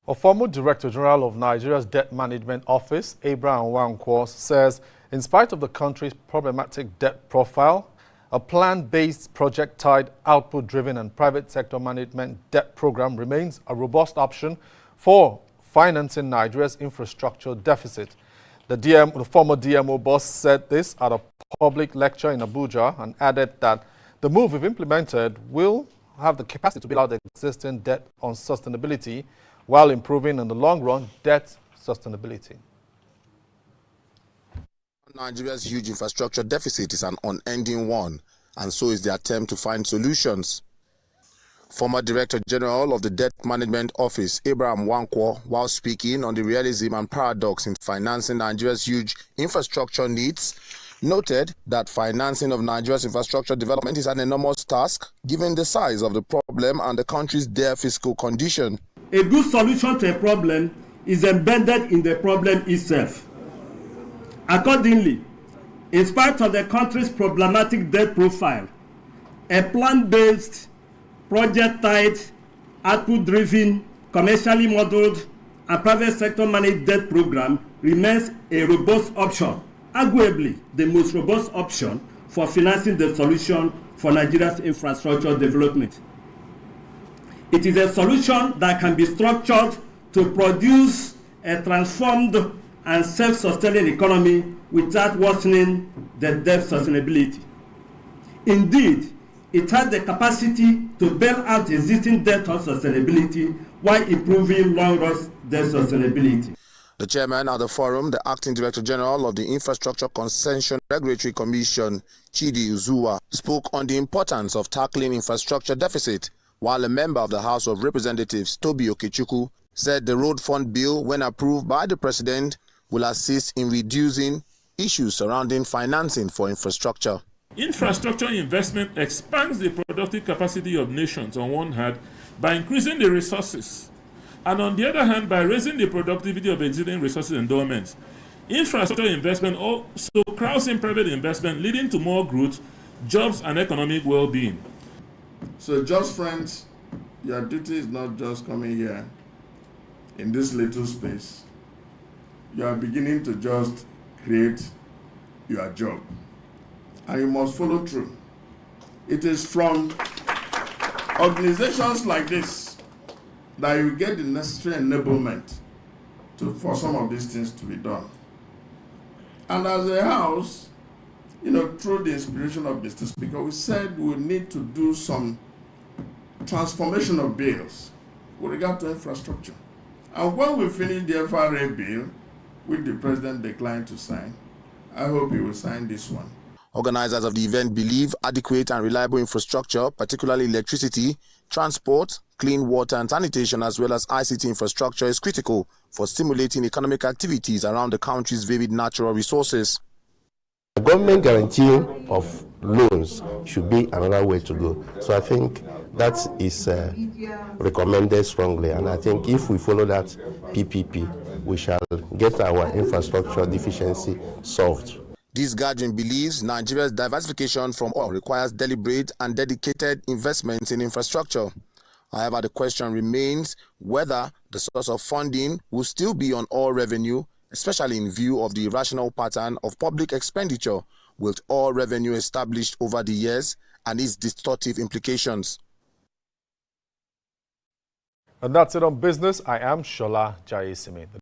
A former Director General of Nigeria's Debt Management Office, Abraham Nwankwo, says in spite of the country's problematic debt profile, a plan-based, project-tied, output-driven and private sector management debt program remains a robust option for financing Nigeria's infrastructure deficit. The former DMO boss said this at a public lecture in Abuja and added that the move, if implemented, will have the capacity to build out the existing debt on sustainability while improving in the long run debt sustainability. Nigeria's huge infrastructure deficit is an unending one, and so is the attempt to find solutions. Former Director General of the Debt Management Office, Abraham Nwankwo, while speaking on the realism and paradox in financing Nigeria's huge infrastructure needs, noted that financing of Nigeria's infrastructure development is an enormous task given the size of the problem and the country's dire fiscal condition. A good solution to a problem is embedded in the problem itself. Accordingly, in spite of the country's problematic debt profile, a plan-based, project-tied, output-driven, commercially modeled, and private sector managed debt program remains a robust option, arguably the most robust option for financing the solution for Nigeria's infrastructure development. It is a solution that can be structured to produce a transformed and self-sustaining economy without worsening the debt sustainability. Indeed, it has the capacity to bail out existing debt sustainability while improving long-run debt sustainability. The chairman at the forum, the acting director general of the Infrastructure Concession Regulatory Commission, Chidi Uzuwa, spoke on the importance of tackling infrastructure deficit, while a member of the House of Representatives, Toby Okechukwu, said the road fund bill, when approved by the president, will assist in reducing issues surrounding financing for infrastructure. Infrastructure investment expands the productive capacity of nations on one hand by increasing the resources, and on the other hand by raising the productivity of existing resources endowments. Infrastructure investment also crowds in private investment, leading to more growth, jobs and economic well-being. So just friends, your duty is not just coming here in this little space. You are beginning to just create your job. And you must follow through. It is from organizations like this that you get the necessary enablement for some of these things to be done. And as a house, through the inspiration of Mr. Speaker, we said we need to do some transformation of bills with regard to infrastructure. And when we finish the FRA bill, which the president declined to sign, I hope he will sign this one. Organizers of the event believe adequate and reliable infrastructure, particularly electricity, transport, clean water and sanitation, as well as ICT infrastructure, is critical for stimulating economic activities around the country's vivid natural resources. The government guarantee of loans should be another way to go. So I think that is recommended strongly, and I think if we follow that PPP, we shall get our infrastructure deficiency solved. This gathering believes Nigeria's diversification from oil requires deliberate and dedicated investments in infrastructure. However, the question remains whether the source of funding will still be on oil revenue, especially in view of the irrational pattern of public expenditure with oil revenue established over the years and its distortive implications. And that's it on business. I am Shola Jayesimi.